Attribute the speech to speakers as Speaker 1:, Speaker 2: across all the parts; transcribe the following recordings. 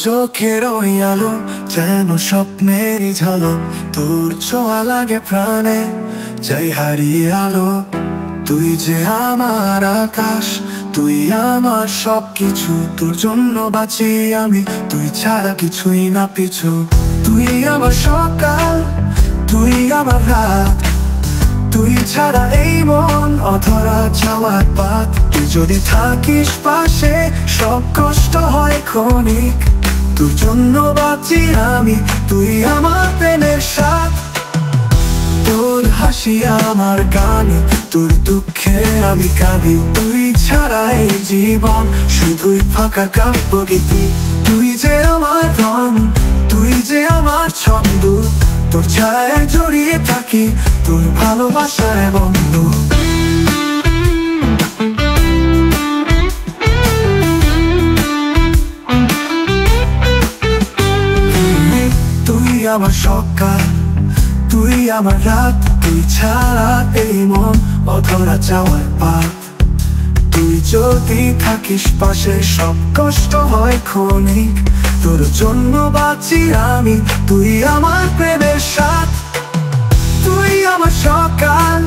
Speaker 1: চোখের ওই আলো যেন স্বপ্নেরই ঝালক, তোর ছোঁয়া লাগে প্রাণে যাই হারিয়ে আলো। তুই যে আমার আকাশ, তুই আমার সবকিছু, তোর জন্য বাঁচি আমি, তুই ছাড়া কিছুই না পিছু। তুই আমার সকাল, তুই আমার রাত, তুই ছাড়া এই মন অধরা যাওয়ার পাত। তুই যদি থাকিস পাশে সব কষ্ট হয় ক্ষণিক, তোর জন্য বাঁচি আমি, তুই আমার প্রেমের সাথ। তোর হাসি আমার গান, তোর দুঃখে আমি কাঁদি। তুই ছাড়া এই জীবন শুধুই ফাঁকা কাব্যগীতি। তুই যে আমার ধন, তুই যে আমার ছন্দ, তোর ছায়ায় জড়িয়ে থাকি, তোর ভালোবাসার বন্ধু। তুই আমার সকাল, তুই আমার রাত, তুই ছাড়া এই মন অধরা যাওয়ার পাত। তুই যদি থাকিস পাশে সব কষ্ট হয় ক্ষণিক, তোর জন্য বাঁচি আমি, তুই আমার প্রেমের সাথ। তুই আমার সকাল,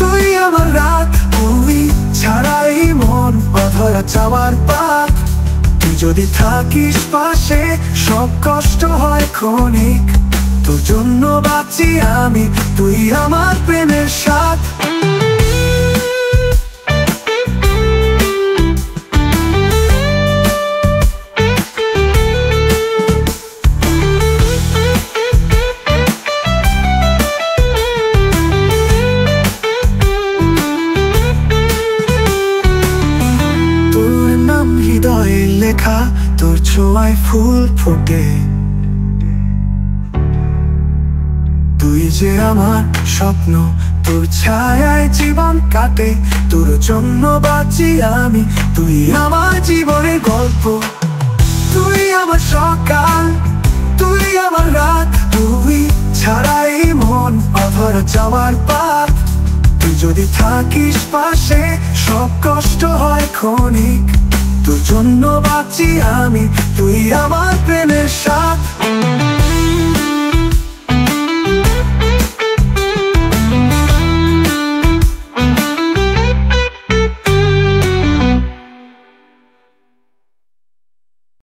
Speaker 1: তুই আমার রাত, তুই ছাড়া এই মন অধরা যাওয়ার পাত। তুই যদি থাকিস পাশে সব কষ্ট হয় ক্ষণিক, তোর জন্য বাঁচি আমি, তুই আমার প্রেমের সাথ। তোর নাম হৃদয়ে লেখা, তোর ছোঁয়ায় ফুল ফোটে। তুই যে আমার স্বপ্ন, তোর ছায়ায় জীবন কাটে। তোর জন্য বাঁচি আমি, তুই আমার জীবনের গল্প। তুই আমার সকাল, তুই আমার রাত, তুই ছাড়া এই মন অধরা যাওয়ার পাত। তুই যদি থাকিস পাশে সব কষ্ট হয় ক্ষণিক, তোর জন্য বাঁচি আমি, তুই আমার